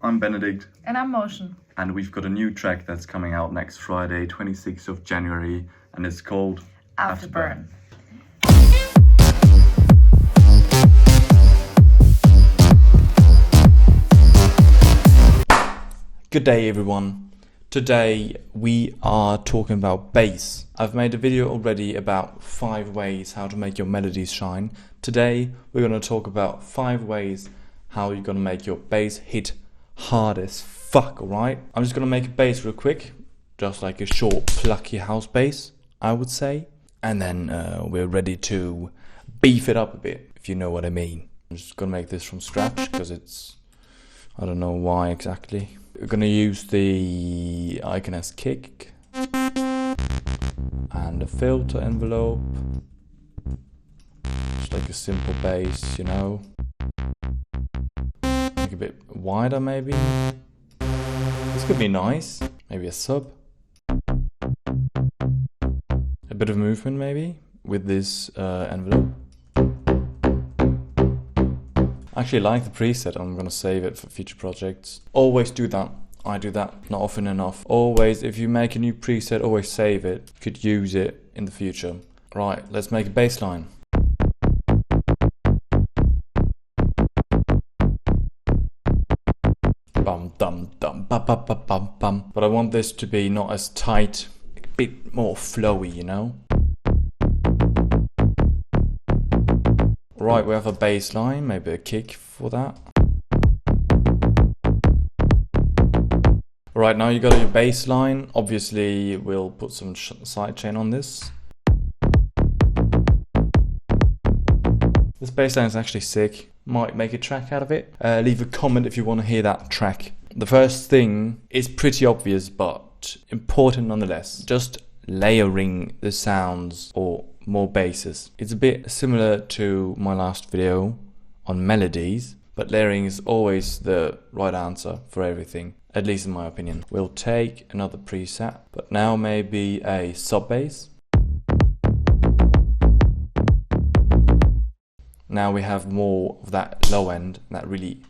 I'm Benedict. And I'm Motion. And we've got a new track that's coming out next Friday, 26th of January, and it's called Afterburn. Good day everyone. Today we are talking about bass. I've made a video already about 5 ways how to make your melodies shine. Today we're going to talk about 5 ways how you're going to make your bass hit hard as fuck, alright? I'm just going to make a bass real quick, just like a short plucky house bass, I would say. And then we're ready to beef it up a bit, if you know what I mean. I'm just going to make this from scratch because it's, I don't know why exactly. We're going to use the Iconess kick and a filter envelope. Just like a simple bass, you know. Make it a bit wider maybe. This could be nice. Maybe a sub. A bit of movement maybe with this envelope. I actually like the preset. I'm going to save it for future projects. Always do that. I do that not often enough. Always, if you make a new preset, always save it. You could use it in the future. Right, let's make a bass line. Bum dum dum ba ba ba bum bum. But I want this to be not as tight, a bit more flowy, you know? Right, we have a bass line, maybe a kick for that. Right, now you got your bass line. Obviously, we'll put some sidechain on this. This bass line is actually sick. Might make a track out of it. Leave a comment if you want to hear that track. The first thing is pretty obvious, but important nonetheless. Just layering the sounds or more basses. It's a bit similar to my last video on melodies, but layering is always the right answer for everything, at least in my opinion. We'll take another preset, but now maybe a sub bass. Now we have more of that low end that really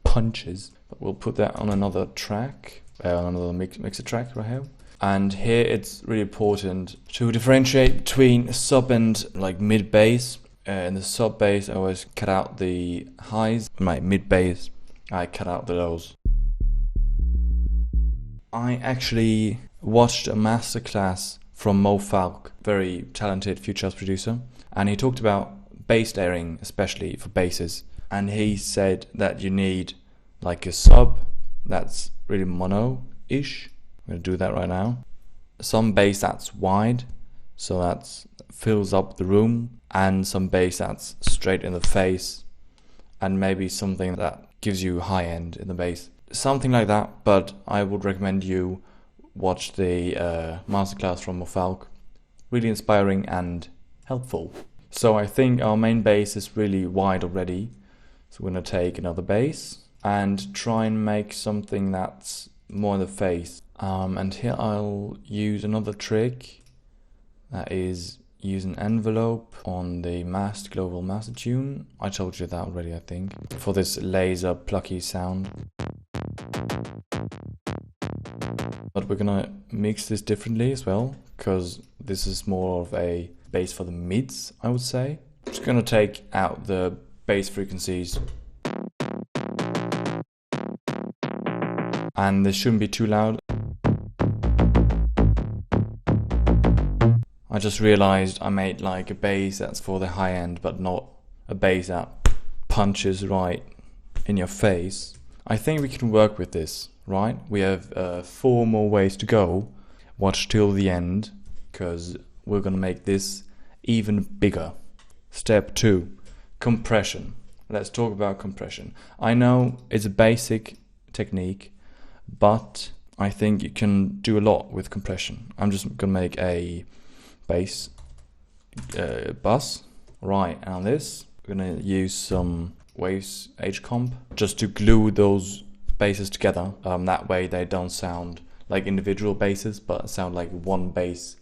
punches, but we'll put that on another track, on another mixer track right here. And here it's really important to differentiate between sub and like mid bass. In the sub bass I always cut out the highs. In my mid bass I cut out the lows. I actually watched a masterclass from Mo Falk, very talented future house producer, and he talked about bass layering, especially for basses. And he said that you need like a sub that's really mono-ish. I'm going to do that right now. Some bass that's wide, so that fills up the room, and some bass that's straight in the face, and maybe something that gives you high end in the bass. Something like that, but I would recommend you watch the masterclass from Mofalk. Really inspiring and helpful. So I think our main bass is really wide already, so we're going to take another bass and try and make something that's more in the face. And here I'll use another trick, that is use an envelope on the global master tune. I told you that already, I think, for this laser plucky sound. But we're gonna mix this differently as well, because this is more of a bass for the mids, I would say. I'm just gonna take out the bass frequencies. And this shouldn't be too loud. I just realized I made like a bass that's for the high end, but not a bass that punches right in your face. I think we can work with this, right? We have 4 more ways to go. Watch till the end, because we're gonna make this even bigger. Step 2, compression. Let's talk about compression. I know it's a basic technique, but I think you can do a lot with compression. I'm just gonna make a bass bus. Right, and on this we're gonna use some Waves H comp just to glue those basses together. That way they don't sound like individual basses, but sound like one bass.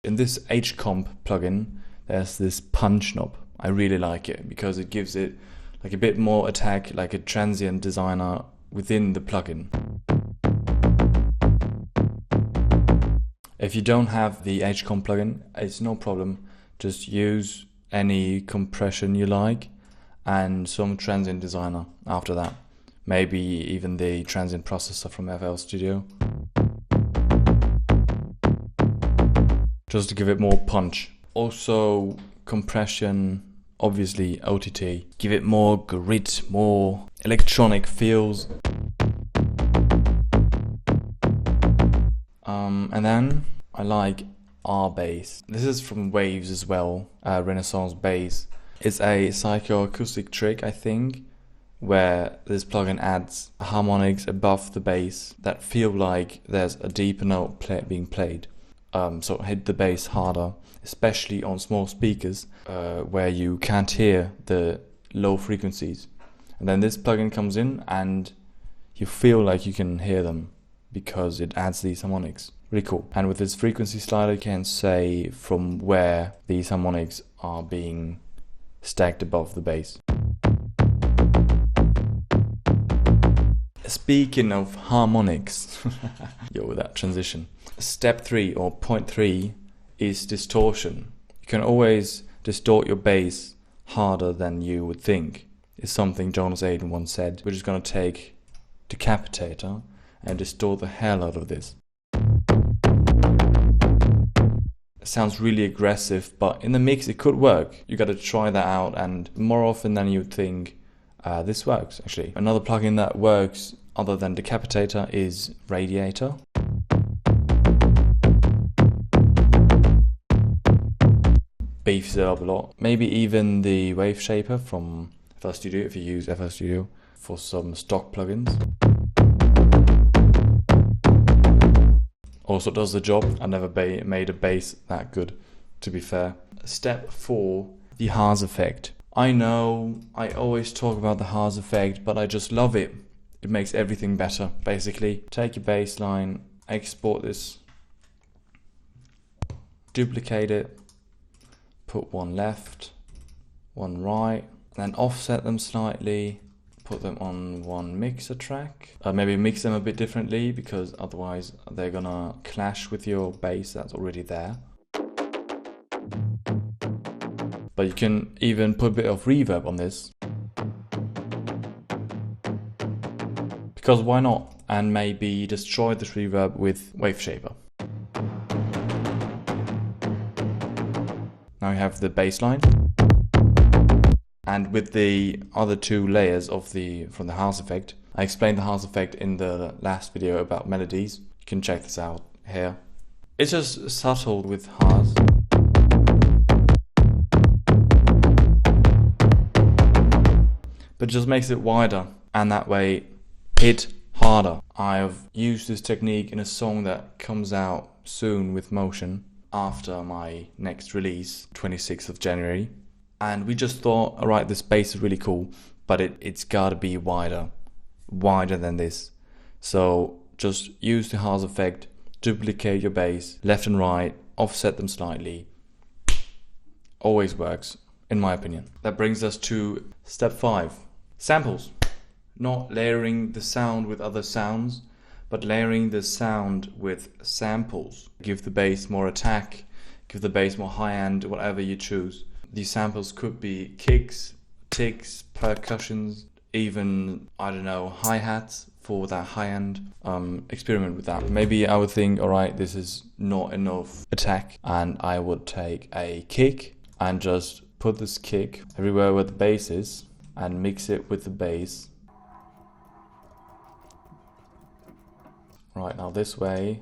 In this H comp plugin, there's this punch knob. I really like it because it gives it like a bit more attack, like a transient designer within the plugin. If you don't have the HComp plugin, it's no problem. Just use any compression you like and some transient designer after that. Maybe even the transient processor from FL Studio. Just to give it more punch. Also compression, obviously OTT. Give it more grit, more electronic feels. And then I like R-Bass. This is from Waves as well, Renaissance Bass. It's a psychoacoustic trick, I think, where this plugin adds harmonics above the bass that feel like there's a deeper note being played. So hit the bass harder, especially on small speakers where you can't hear the low frequencies. And then this plugin comes in and you feel like you can hear them because it adds these harmonics. Really cool. And with this frequency slider, you can say from where these harmonics are being stacked above the bass. Speaking of harmonics, yo, that transition. Step 3 or point 3 is distortion. You can always distort your bass harder than you would think. It's something Jonas Aiden once said. We're just gonna take Decapitator and distort the hell out of this. It sounds really aggressive, but in the mix it could work. You gotta try that out, and more often than you'd think, this works actually. Another plugin that works other than Decapitator is Radiator. Beefs it up a lot. Maybe even the Wave Shaper from FL Studio, if you use FL Studio for some stock plugins. Also does the job. I never made a bass that good, to be fair. Step 4, the Haas Effect. I know I always talk about the Haas Effect, but I just love it. It makes everything better, basically. Take your bass line, export this, duplicate it, put one left, one right, then offset them slightly, put them on one mixer track. Maybe mix them a bit differently because otherwise they're gonna clash with your bass that's already there. But you can even put a bit of reverb on this. Because why not? And maybe destroy this reverb with Wave Shaper. Now we have the bass line. And with the other two layers from the Haas Effect, I explained the Haas Effect in the last video about melodies. You can check this out here. It's just subtle with Haas. But it just makes it wider, and that way hit harder. I've used this technique in a song that comes out soon with Motion after my next release, 26th of January. And we just thought, alright, this bass is really cool, but it's gotta be wider than this. So just use the Haas Effect, duplicate your bass, left and right, offset them slightly. Always works, in my opinion. That brings us to step 5, samples. Not layering the sound with other sounds, but layering the sound with samples. Give the bass more attack, give the bass more high end, whatever you choose. These samples could be kicks, ticks, percussions, even, I don't know, hi-hats for that high-end. Experiment with that. Maybe I would think, alright, this is not enough attack, and I would take a kick and just put this kick everywhere where the bass is and mix it with the bass. Right, now this way.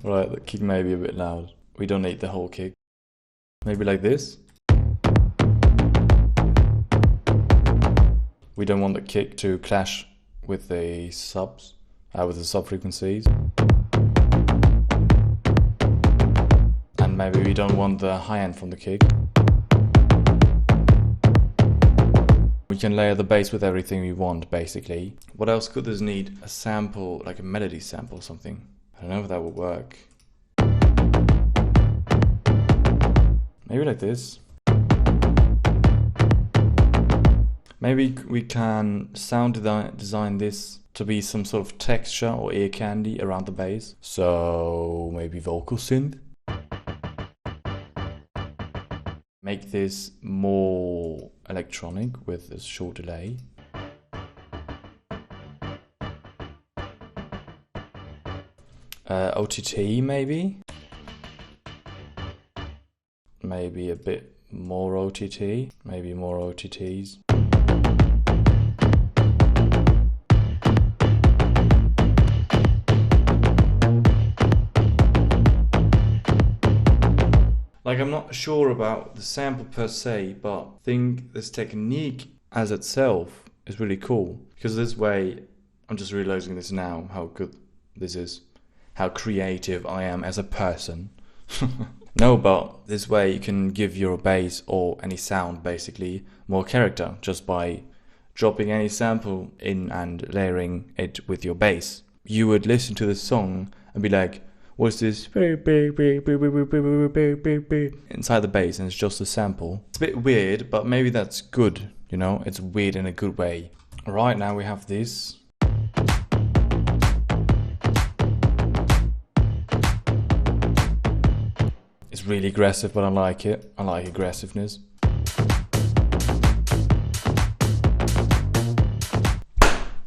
Right, the kick may be a bit loud. We don't need the whole kick. Maybe like this. We don't want the kick to clash with the subs, with the sub frequencies. And maybe we don't want the high end from the kick. We can layer the bass with everything we want, basically. What else could this need? A sample, like a melody sample or something. I don't know if that would work. Maybe like this. Maybe we can design this to be some sort of texture or ear candy around the bass. So maybe vocal synth. Make this more electronic with a short delay. OTT maybe? Maybe a bit more OTT, maybe more OTTs. Like, I'm not sure about the sample per se, but I think this technique as itself is really cool. Because this way, I'm just realizing this now, how good this is. How creative I am as a person. No, but this way you can give your bass or any sound basically more character just by dropping any sample in and layering it with your bass. You would listen to the song and be like, what's this inside the bass, and it's just a sample. It's a bit weird, but maybe that's good, you know? It's weird in a good way. Right, now we have this. It's really aggressive, but I like it. I like aggressiveness.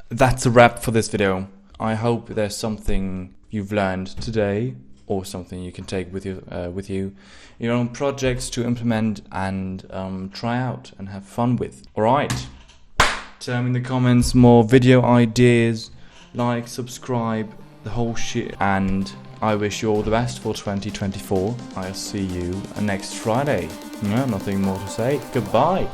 That's a wrap for this video. I hope there's something you've learned today, or something you can take with you in your own projects to implement and try out and have fun with. Alright, tell me in the comments more video ideas, like, subscribe, the whole shit, and I wish you all the best for 2024. I'll see you next Friday. No, nothing more to say. Goodbye.